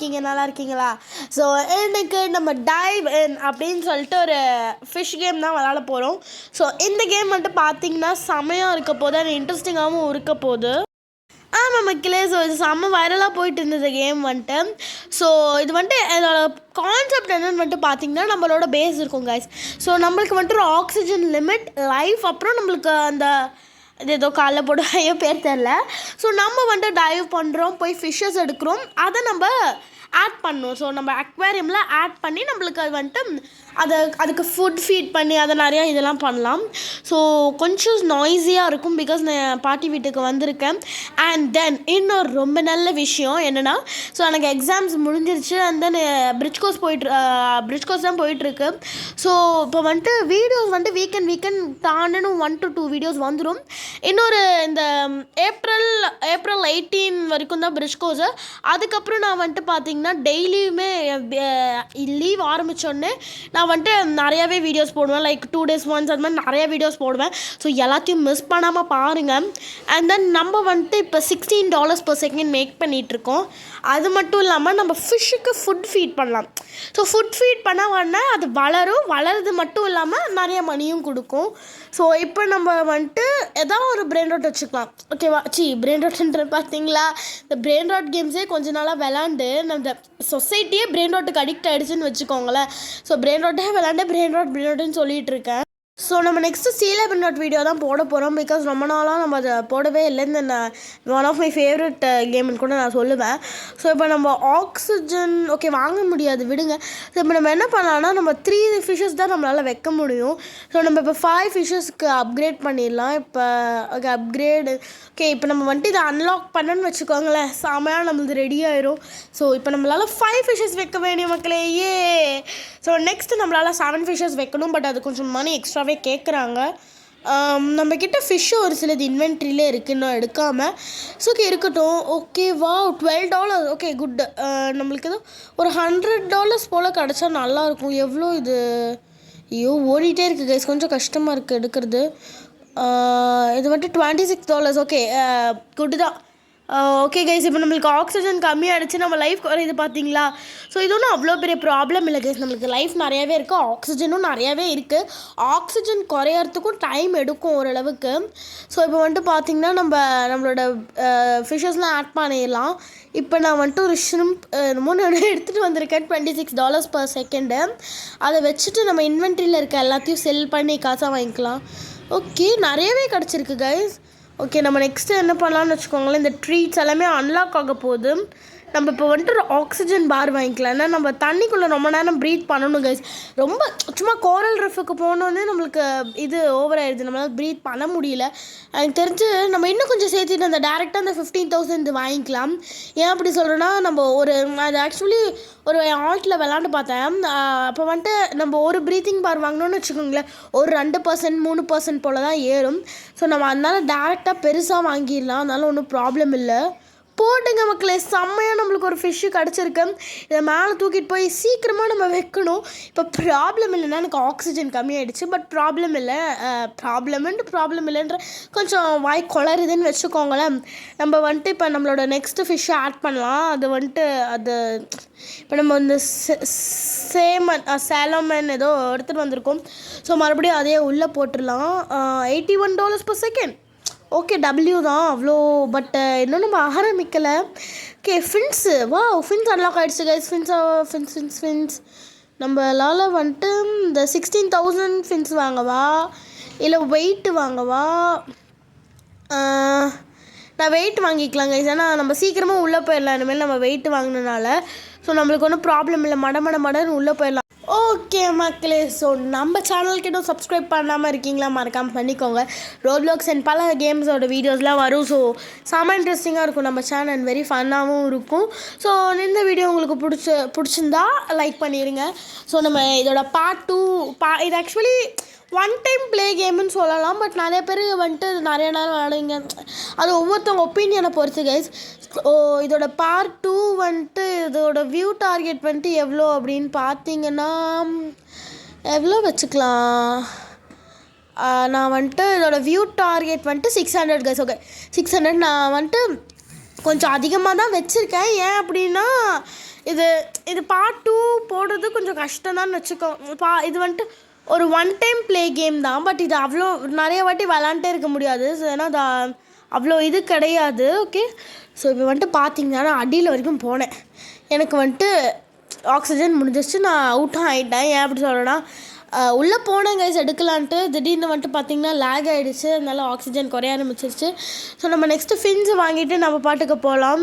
இருக்கீங்க? நல்லா இருக்கீங்களா? ஸோ எனக்கு நம்ம டைவ் இன் அப்படின்னு சொல்லிட்டு ஒரு ஃபிஷ் கேம் தான் விளாட போகிறோம். ஸோ இந்த கேம் வந்துட்டு பார்த்தீங்கன்னா செமையாக இருக்க போது, அது இன்ட்ரெஸ்டிங்காகவும் இருக்க போகுது. ஆமாம் மக்களே, ஸோ இது செம்ம வைரலாக போயிட்டு இருந்தது கேம் வந்துட்டு. ஸோ இது வந்துட்டு இதோட கான்செப்ட் என்னென்னு வந்துட்டு பார்த்தீங்கன்னா, நம்மளோட பேஸ் இருக்கும் கைஸ். ஸோ நம்மளுக்கு வந்துட்டு ஒரு ஆக்சிஜன் லிமிட், லைஃப், அப்புறம் நம்மளுக்கு அந்த இது ஏதோ காலைல போட பேர் தெரில. ஸோ நம்ம வந்துட்டு டைவ் பண்ணுறோம், போய் ஃபிஷ்ஷஸ் எடுக்கிறோம், அதை நம்ம ஆட் பண்ணணும். ஸோ நம்ம அக்வேரியமில் ஆட் பண்ணி நம்மளுக்கு அது வந்துட்டு அதுக்கு ஃபுட் ஃபீட் பண்ணி அதை நிறையா இதெல்லாம் பண்ணலாம். ஸோ கொஞ்சம் நாய்ஸியாக இருக்கும், பிகாஸ் நான் பாட்டி வீட்டுக்கு வந்திருக்கேன். அண்ட் தென் இன்னொரு ரொம்ப நல்ல விஷயம் என்னென்னா, ஸோ எனக்கு எக்ஸாம்ஸ் முடிஞ்சிருச்சு. அண்ட் தென் பிரிட்ஜ் கோர்ஸ் தான் போயிட்டுருக்கு. ஸோ இப்போ வந்துட்டு வீடியோஸ் வந்துட்டு வீக்கெண்ட் தாண்டுன்னு 1 to 2 வீடியோஸ் வந்துடும். இன்னொரு இந்த ஏப்ரல் 18 வரைக்கும் தான் பிரிட்ஜ் கோர்ஸு. அதுக்கப்புறம் நான் வந்துட்டு பார்த்தீங்கன்னா டெய்லியுமே லீவ் ஆரம்பித்தோடனே நான் வந்துட்டு நிறையாவே வீடியோஸ் போடுவேன். லைக் 2 days once அந்த மாதிரி நிறைய வீடியோஸ் போடுவேன். ஸோ எல்லாத்தையும் மிஸ் பண்ணாமல் பாருங்கள். அண்ட் தென் நம்ம வந்துட்டு இப்போ $16 per second மேக் பண்ணிகிட்ருக்கோம். அது மட்டும் இல்லாமல் நம்ம ஃபிஷ்ஷுக்கு ஃபுட் ஃபீட் பண்ணலாம். ஸோ ஃபுட் ஃபீட் பண்ண உடனே அது வளருது மட்டும் இல்லாமல் நிறைய மணியும் கொடுக்கும். ஸோ இப்போ நம்ம வந்துட்டு ஏதாவது ஒரு பிரெயின் ராட் வச்சுக்கலாம். ஓகேவா? பிரெயின் ராட்ன்ற பார்த்தீங்களா, இந்த பிரெயின் ராட் கேம்ஸே கொஞ்ச நாளாக விளாண்டு நம்ம சொசைட்டியே பிரெயின் ராட்டுக்கு அடிக்ட் ஆகிடுச்சுன்னு வச்சுக்கோங்களேன். ஸோ பிரெயின் ராட்டே விளாண்டு பிரெயின் ராட்னு சொல்லிகிட்டு இருக்கேன். ஸோ நம்ம நெக்ஸ்ட்டு சீல பிரெயின் வீடியோ தான் போட போகிறோம். பிகாஸ் ரொம்ப நாளாக நம்ம அதை போடவே இல்லை. இந்த ஒன் ஆஃப் மை ஃபேவரட் கேம்னு கூட நான் சொல்லுவேன். ஸோ இப்போ நம்ம ஆக்சிஜன் வாங்க முடியாது, விடுங்க. ஸோ இப்போ நம்ம என்ன பண்ணலாம்னா, நம்ம 3 ஃபிஷ்ஷஸ் தான் நம்மளால் வைக்க முடியும். ஸோ நம்ம இப்போ 5 ஃபிஷ்ஷஸ்க்கு அப்கிரேட் பண்ணிடலாம். இப்போ அப்கிரேடு இப்போ நம்ம வந்துட்டு இதை அன்லாக் பண்ணணும்னு வச்சுக்கோங்களேன், செமையாக நம்மளுக்கு ரெடி ஆயிரும். ஸோ இப்போ நம்மளால் 5 ஃபிஷ்ஷஸ் வைக்க வேண்டிய மக்களே. ஸோ நெக்ஸ்ட்டு நம்மளால் 7 ஃபிஷ்ஷஸ் வைக்கணும். பட் அது கொஞ்சம் மணி எக்ஸ்ட்ராவே கேட்குறாங்க. நம்மக்கிட்ட ஃபிஷ்ஷு ஒரு சிலது இன்வென்ட்ரியிலே இருக்குது, இன்னும் எடுக்காமல். ஸோ இருக்கட்டும். ஓகேவா, $12. குட். நம்மளுக்கு ஏதோ ஒரு $100 போல் கிடச்சா நல்லாயிருக்கும். எவ்வளோ இது? ஐயோ, ஓடிட்டே இருக்குது கைஸ், கொஞ்சம் கஷ்டமாக இருக்குது எடுக்கிறது. இது வந்துட்டு $26. குட்டு தான். ஓகே கைஸ், இப்போ நம்மளுக்கு ஆக்சிஜன் கம்மியாகிடுச்சு, நம்ம லைஃப் குறையுது பார்த்தீங்களா. ஸோ இது ஒன்றும் அவ்வளோ பெரிய ப்ராப்ளம் இல்லை கைஸ். நம்மளுக்கு லைஃப் நிறையாவே இருக்குது, ஆக்சிஜனும் நிறையாவே இருக்குது. ஆக்சிஜன் குறையறதுக்கும் டைம் எடுக்கும் ஓரளவுக்கு. ஸோ இப்போ வந்துட்டு பார்த்திங்கன்னா நம்மளோட ஃபிஷ்ஷஸ்லாம் ஆட் பண்ணிடலாம். இப்போ நான் வந்துட்டு ஒரு ஷ்ரிம்ப் எடுத்துகிட்டு வந்திருக்கேன், $26 per second. அதை வச்சுட்டு நம்ம இன்வென்ட்ரியில் இருக்க எல்லாத்தையும் செல் பண்ணி காசாக வாங்கிக்கலாம். ஓகே, நிறையவே கிடச்சிருக்கு கைஸ். ஓகே, நம்ம நெக்ஸ்ட்டு என்ன பண்ணலான்னு வச்சுக்கோங்களேன், இந்த ட்ரீட்ஸ் எல்லாமே அன்லாக் ஆக போகுது. நம்ம இப்போ வந்துட்டு ஒரு ஆக்சிஜன் பார் வாங்கிக்கலாம். ஏன்னா நம்ம தண்ணிக்குள்ளே ரொம்ப நேரம் ப்ரீத் பண்ணணும் கைஸ். ரொம்ப சும்மா கோரல் ரிஃபுக்கு போனோன்னே நம்மளுக்கு இது ஓவர் ஆயிடுது, நம்மளால் ப்ரீத் பண்ண முடியல. எனக்கு தெரிஞ்சு நம்ம இன்னும் கொஞ்சம் சேர்த்துட்டு அந்த டேரெக்டாக அந்த 15,000 வாங்கிக்கலாம். ஏன் அப்படி சொல்கிறேன்னா, நம்ம அது ஆக்சுவலி ஒரு ஆல்ட்டில் விளாண்டு பார்த்தேன். அப்போ வந்துட்டு நம்ம ஒரு ப்ரீத்திங் பார் வாங்கினோன்னு வச்சுக்கோங்களேன், ஒரு 2%, 3% போல் தான் ஏறும். ஸோ நம்ம அதனால டேரெக்டாக பெருசாக வாங்கிடலாம், அதனால ஒன்றும் ப்ராப்ளம் இல்லை. போட்டுங்க மக்களே, செம்மையாக நம்மளுக்கு ஒரு ஃபிஷ்ஷு கிடச்சிருக்கு. இதை மேலே தூக்கிட்டு போய் சீக்கிரமாக நம்ம வைக்கணும். இப்போ ப்ராப்ளம் இல்லைன்னா, எனக்கு ஆக்சிஜன் கம்மியாயிடுச்சு. பட் ப்ராப்ளம் இல்லைன்ற கொஞ்சம் வாய் குளருதுன்னு வச்சுக்கோங்களேன். நம்ம வந்துட்டு இப்போ நம்மளோட நெக்ஸ்ட்டு ஃபிஷ்ஷை ஆட் பண்ணலாம். இப்போ நம்ம வந்து சேலமன் ஏதோ எடுத்துகிட்டு வந்திருக்கோம். ஸோ மறுபடியும் அதையே உள்ளே போட்டுடலாம். $81 per second. ஓகே, டபிள்யூ தான் அவ்வளோ. பட் இன்னும் நம்ம ஆரம்பிக்கலை. ஃபின்ஸு ஃபின்ஸ் அன்லாக் ஆகிடுச்சு கைஸ். ஃபின்ஸ் நம்மளால் வந்துட்டு இந்த 16,000 ஃபின்ஸ் வாங்கவா இல்லை வெயிட்டு வாங்கவா? நான் வெயிட் வாங்கிக்கலாம் கைஸ். ஏன்னா நம்ம சீக்கிரமாக உள்ளே போயிடலாம் இனிமேல் நம்ம வெயிட்டு வாங்கினனால. ஸோ நம்மளுக்கு ஒன்றும் ப்ராப்ளம் இல்லை, மடன்னு உள்ளே போயிடலாம். ஓகே மக்களே, ஸோ நம்ம சேனலுக்கு இன்னும் சப்ஸ்கிரைப் பண்ணாமல் இருக்கீங்களா, மறக்காமல் பண்ணிக்கோங்க. ரோப்ளாக்ஸ் அண்ட் பல கேம்ஸோட வீடியோஸ்லாம் வரும். ஸோ செம்ம இன்ட்ரெஸ்டிங்காக இருக்கும் நம்ம சேனல், வெரி ஃபன்னாகவும் இருக்கும். ஸோ இந்த வீடியோ உங்களுக்கு பிடிச்சிருந்தா லைக் பண்ணிடுங்க. ஸோ நம்ம இதோட பார்ட் 2 இது ஆக்சுவலி ஒன் டைம் ப்ளே கேம்னு சொல்லலாம். பட் நிறைய பேர் வந்துட்டு நிறைய நேரம் விளையாடுங்க, அது ஒவ்வொருத்தவங்க ஒப்பீனியனை பொறுத்து கைஸ். இதோட பார்ட் 2 வந்துட்டு இதோட வியூ டார்கெட் வந்துட்டு எவ்வளோ அப்படின்னு பார்த்தீங்கன்னா, எவ்வளோ வச்சுக்கலாம். நான் வந்துட்டு இதோட வியூ டார்கெட் வந்துட்டு 600 கைஸ். ஓகே, 600 நான் வந்துட்டு கொஞ்சம் அதிகமாக தான் வச்சுருக்கேன். ஏன் அப்படின்னா, இது இது பார்ட் 2 போடுறது கொஞ்சம் கஷ்டம் தான் வச்சுக்கோ. இது வந்துட்டு ஒரு ஒன் டைம் ப்ளே கேம் தான். பட் இது அவ்வளோ நிறைய வாட்டி விளாண்டே இருக்க முடியாது. ஸோ ஏன்னா அது அவ்வளோ இது கிடையாது. ஓகே, ஸோ இப்போ வந்துட்டு பார்த்தீங்கன்னா நான் அடியில் வரைக்கும் போனேன். எனக்கு வந்துட்டு ஆக்சிஜன் முடிஞ்சிச்சு, நான் அவுட்டும் ஆகிட்டேன். ஏன் அப்படி சொல்லணும்னா உள்ளே போனேன் கைஸ் எடுக்கலான்ட்டு, திடீர்னு வந்துட்டு பார்த்திங்கன்னா லேக் ஆகிடுச்சு. அதனால ஆக்சிஜன் குறைய ஆரம்பிச்சிருச்சு. ஸோ நம்ம நெக்ஸ்ட்டு ஃபின்ஸ் வாங்கிட்டு நம்ம பாட்டுக்கு போகலாம்.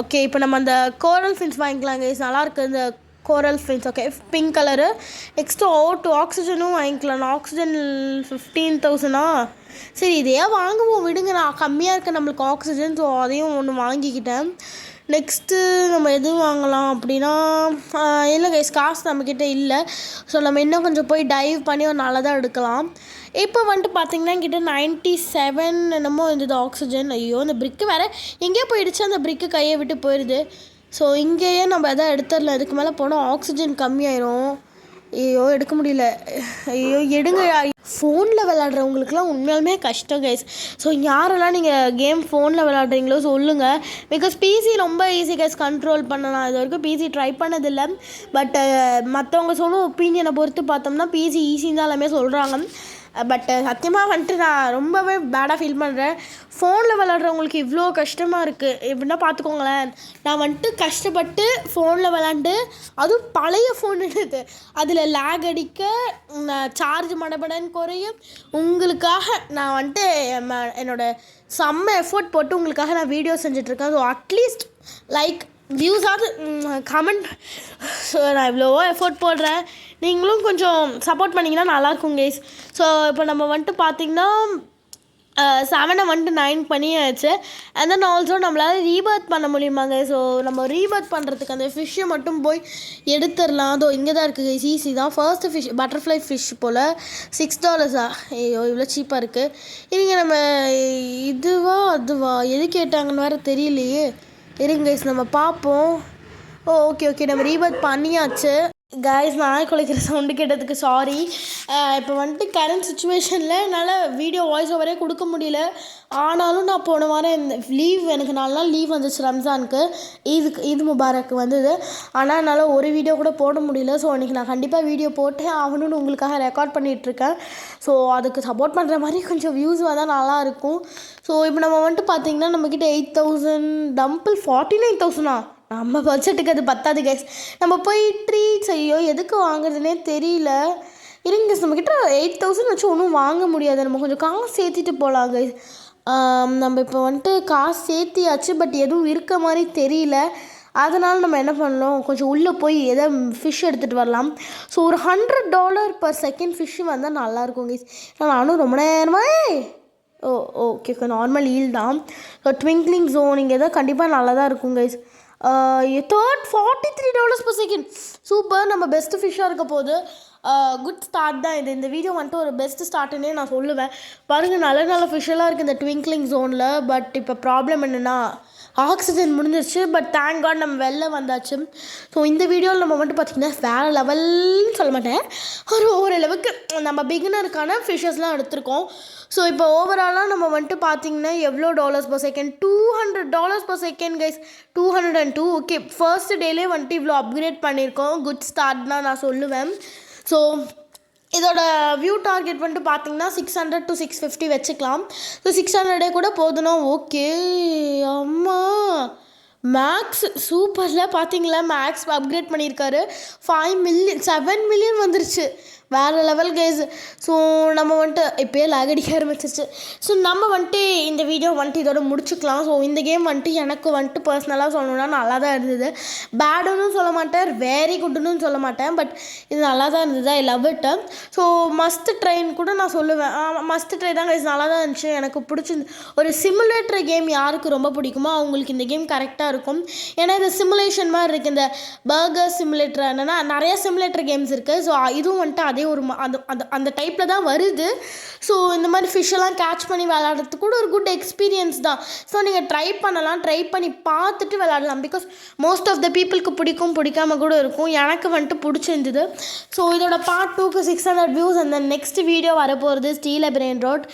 ஓகே, இப்போ நம்ம அந்த கோரல் ஃபின்ஸ் வாங்கிக்கலாம் கைஸ். நல்லாயிருக்கு இந்த coral fins. Okay, pink colour. Next ஆக்சிஜனும் வாங்கிக்கலாம். ஆக்சிஜன் 15,000 சரி இதையே வாங்குவோம் விடுங்க. நான் கம்மியாக இருக்க நம்மளுக்கு ஆக்சிஜன். ஸோ அதையும் ஒன்று வாங்கிக்கிட்டேன். நெக்ஸ்ட்டு நம்ம எது வாங்கலாம் அப்படின்னா இல்லை கைஸ், காசு நம்மக்கிட்ட இல்லை. ஸோ நம்ம இன்னும் கொஞ்சம் போய் டைவ் பண்ணி ஒரு நல்லதாக எடுக்கலாம். இப்போ வந்துட்டு பார்த்திங்கன்னா என்கிட்ட 97 என்னமோ இருந்தது ஆக்சிஜன். ஐயோ, இந்த ப்ரிக்கு வேறு எங்கேயோ போயிடுச்சு. அந்த ப்ரிக்கு கையை விட்டு போயிடுது. ஸோ இங்கேயே நம்ம எதாவது எடுத்துடலாம். இதுக்கு மேலே போனால் ஆக்சிஜன் கம்மியாயிரும். ஐயோ எடுக்க முடியல. ஐயோ எடுங்க. ஃபோனில் விளாட்றவங்களுக்குலாம் உண்மையாலுமே கஷ்டம் கைஸ். ஸோ யாரெல்லாம் நீங்கள் கேம் ஃபோனில் விளாட்றீங்களோ சொல்லுங்கள். பிகாஸ் பிசி ரொம்ப ஈஸி கைஸ் கண்ட்ரோல் பண்ணலாம். இது வரைக்கும் பிசி ட்ரை பண்ணதில்லை. பட் மற்றவங்க சொல்லும் ஒப்பீனியனை பொறுத்து பார்த்தோம்னா பிசி ஈஸின்னு தான் எல்லாமே சொல்கிறாங்க. பட் சத்தியமாக வந்துட்டு நான் ரொம்பவே பேடாக ஃபீல் பண்ணுறேன். ஃபோனில் விளாட்றவங்களுக்கு இவ்வளோ கஷ்டமாக இருக்குது எப்படின்னா பார்த்துக்கோங்களேன். நான் வந்துட்டு கஷ்டப்பட்டு ஃபோனில் விளாண்டு, அதுவும் பழைய ஃபோன் எடுத்து அதில் லேக் அடிக்க, சார்ஜ் மடபடன்னு குறையும் உங்களுக்காக நான் வந்துட்டு என்னோடய செம்ம எஃபோர்ட் போட்டு உங்களுக்காக நான் வீடியோ செஞ்சிட்ருக்கேன். ஸோ அட்லீஸ்ட் லைக் வியூஸாவது கமெண்ட். ஸோ நான் இவ்வளோவோ எஃபோர்ட் போடுறேன், நீங்களும் கொஞ்சம் சப்போர்ட் பண்ணிங்கன்னா நல்லாயிருக்கும் கைஸ். ஸோ இப்போ நம்ம வந்துட்டு பார்த்திங்கன்னா 7 வந்துட்டு 9 பண்ணியாச்சு. அண்ட் தென் ஆல்சோ நம்மளால் ரீபர்த் பண்ண முடியுமாங்க. ஸோ நம்ம ரீபர்த் பண்ணுறதுக்கு அந்த ஃபிஷ்ஷை மட்டும் போய் எடுத்துடலாம். அதோ இங்கே தான் இருக்குது கைஸ், ஈஸி தான். ஃபர்ஸ்ட்டு ஃபிஷ் பட்டர்ஃப்ளை ஃபிஷ் போல் $6. ஐயோ இவ்வளோ சீப்பாக இருக்குது. இவங்க நம்ம அதுவா எது கேட்டாங்கன்னு வேறு தெரியலையே. இருங்க கைஸ் நம்ம பார்ப்போம். ஓகே நம்ம ரீபர்த் பண்ணியாச்சு கைஸ். நாய் குலைக்கிற சவுண்டு கேட்டதுக்கு சாரி. இப்போ வந்துட்டு கரண்ட் சுச்சுவேஷனில் என்னால் வீடியோ வாய்ஸ் ஓவரே கொடுக்க முடியல. ஆனாலும் நான் போன வாரம் இந்த லீவ் எனக்கு 4 நாள் லீவ் வந்துச்சு ரம்ஜானுக்கு. ஈத் முபாரக் வந்தது. ஆனால் என்னால் ஒரு வீடியோ கூட போட முடியல. ஸோ அன்றைக்கி நான் கண்டிப்பாக வீடியோ போட்டே ஆகணும்னு உங்களுக்காக ரெக்கார்ட் பண்ணிகிட்ருக்கேன். ஸோ அதுக்கு சப்போர்ட் பண்ணுற மாதிரி கொஞ்சம் வியூஸ் வந்தால் நல்லாயிருக்கும். ஸோ இப்போ நம்ம வந்துட்டு பார்த்திங்கன்னா நம்மக்கிட்ட 8,000 டம்பிள் 49,000 நம்ம பட்ஜெட்டுக்கு அது பத்தாது கைஸ். நம்ம போய் ட்ரீட்ஸ் ஐயோ எதுக்கு வாங்குறதுனே தெரியல. இருங்க கைஸ், நம்மக்கிட்ட 8,000 வச்சு ஒன்றும் வாங்க முடியாது. நம்ம கொஞ்சம் காசு சேர்த்திட்டு போகலாம் கைஸ். நம்ம இப்போ வந்துட்டு காசு சேர்த்தியாச்சு. பட் எதுவும் இருக்க மாதிரி தெரியல. அதனால் நம்ம என்ன பண்ணலாம், கொஞ்சம் உள்ளே போய் எதோ ஃபிஷ் எடுத்துகிட்டு வரலாம். ஸோ ஒரு $100 ஃபிஷ்ஷு வந்தால் நல்லாயிருக்கும் கைஸ். நானும் ரொம்ப நேரமாக ஓகே நார்மல் ஈல் தான். ஸோ ட்விங்க்லிங் ஜோன் இங்கே தான் கண்டிப்பாக நல்லா தான் இருக்கும் கைஸ். $43 சூப்பர். நம்ம பெஸ்ட்டு ஃபிஷ்ஷாக இருக்க போது குட் ஸ்டார்ட் தான் இது. இந்த வீடியோ வந்துட்டு ஒரு பெஸ்ட்டு ஸ்டார்ட்டுன்னே நான் சொல்லுவேன். பாருங்கள் நல்ல ஃபிஷ்ஷெல்லாம் இருக்குது இந்த ட்விங்க்லிங் ஜோனில். பட் இப்போ ப்ராப்ளம் என்னென்னா ஆக்சிஜன் முடிஞ்சிருச்சு. பட் தேங்க் காட் நம்ம வெளில வந்தாச்சு. ஸோ இந்த வீடியோவில் நம்ம மட்டும் பார்த்திங்கன்னா வேறு லெவல்னு சொல்ல மாட்டேன், ஓரளவுக்கு நம்ம பிகினருக்கான ஃபிஷ்ஷஸ்லாம் எடுத்திருக்கோம். ஸோ இப்போ ஓவராலாக நம்ம வந்துட்டு பார்த்திங்கன்னா எவ்வளோ $/s $200/s guys. 202. Okay, first டேலே வந்துட்டு இவ்வளோ அப்கிரேட் பண்ணியிருக்கோம். குட் ஸ்டார்ட் தான் நான் சொல்லுவேன். ஸோ இதோட வியூ டார்கெட் வந்துட்டு பார்த்திங்கன்னா 600 to 650 வச்சுக்கலாம். ஸோ 600 கூட போதுனா ஓகே. அம்மா மேக்ஸ் சூப்பரில் பார்த்தீங்களா, மேக்ஸ் அப்கிரேட் பண்ணியிருக்காரு. 7 மில்லியன் வந்துருச்சு. வேறு லெவல் கைஸ். ஸோ நம்ம வந்துட்டு இப்போயே லேக் அடிக்க ஆரம்பிச்சிருச்சு. ஸோ நம்ம வந்துட்டு இந்த வீடியோ வந்துட்டு இதோட முடிச்சுக்கலாம். ஸோ இந்த கேம் வந்துட்டு எனக்கு வந்துட்டு பர்சனலாக சொல்லணுன்னா நல்லா தான் இருந்தது. பேடுன்னு சொல்ல மாட்டேன், வெரி குட்டுன்னு சொல்ல மாட்டேன். பட் இது நல்லா தான் இருந்தது. I love it. So must ட்ரைன்னு கூட நான் சொல்லுவேன். மஸ்ட் ட்ரை தான் கைஸ். நல்லா தான் இருந்துச்சு, எனக்கு பிடிச்சிருந்து. ஒரு சிமுலேட்டர் கேம் யாருக்கு ரொம்ப பிடிக்குமோ அவங்களுக்கு இந்த கேம் கரெக்டாக இருக்கும். ஏன்னா இது சிமுலேஷன் மாதிரி இருக்குது. இந்த பர்கர் சிமுலேட்டர் என்னென்னா நிறையா சிமுலேட்டர் கேம்ஸ் இருக்குது. ஸோ இதுவும் வந்துட்டு அதே அதே ஒரு அந்த அந்த அந்த டைப்பில் தான் வருது. ஸோ இந்த மாதிரி ஃபிஷ்ஷெல்லாம் கேட்ச் பண்ணி விளாட்றதுக்கு கூட ஒரு குட் எக்ஸ்பீரியன்ஸ் தான். ஸோ நீங்கள் ட்ரை பண்ணலாம், ட்ரை பண்ணி பார்த்துட்டு விளாடலாம். பிகாஸ் மோஸ்ட் ஆஃப் த பீப்புளுக்கு பிடிக்காம கூட இருக்கும். எனக்கு வந்துட்டு பிடிச்சிருந்தது. ஸோ இதோட பார்ட் 2க்கு 600 வியூஸ். அந்த நெக்ஸ்ட் வீடியோ வரப்போகிறது ஸ்டீல் பிரெயின் ரோட்.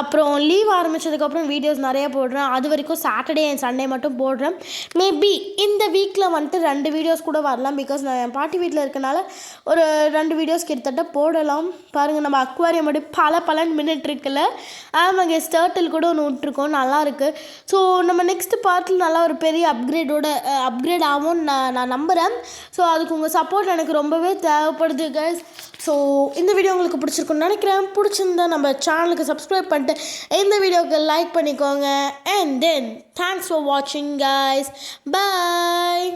அப்புறம் லீவ் ஆரம்பித்ததுக்கப்புறம் வீடியோஸ் நிறையா போடுறேன். அது வரைக்கும் சாட்டர்டே அண்ட் சண்டே மட்டும் போடுறேன். மேபி இந்த வீக்கில் வந்துட்டு 2 வீடியோஸ் கூட வரலாம். பிகாஸ் நான் என் பாட்டி வீட்டில் இருக்கனால ஒரு 2 வீடியோஸ் கிட்டத்தட்ட போடலாம். பாருங்கள், நம்ம அக்வாரியம் மட்டும் பலன்னு மினிட் இருக்குல்ல. ஆமாங்க, ஸ்டர்ட்டில் கூட ஒன்று விட்டுருக்கோம், நல்லாயிருக்கு. ஸோ நம்ம நெக்ஸ்ட் பார்ட்டில் நல்லா ஒரு பெரிய அப்கிரேட் ஆகும்னு நான் நம்புகிறேன். ஸோ அதுக்கு உங்கள் சப்போர்ட் எனக்கு ரொம்பவே தேவைப்படுது கைஸ். ஸோ இந்த வீடியோ உங்களுக்கு பிடிச்சிருக்குன்னு நினைக்கிறேன். பிடிச்சிருந்தா நம்ம சேனலுக்கு சப்ஸ்கிரைப் பண்ணிட்டு இந்த வீடியோவுக்கு லைக் பண்ணிக்கோங்க. அண்ட் தென் தேங்க்ஸ் ஃபார் வாட்சிங் கைஸ். பாய்.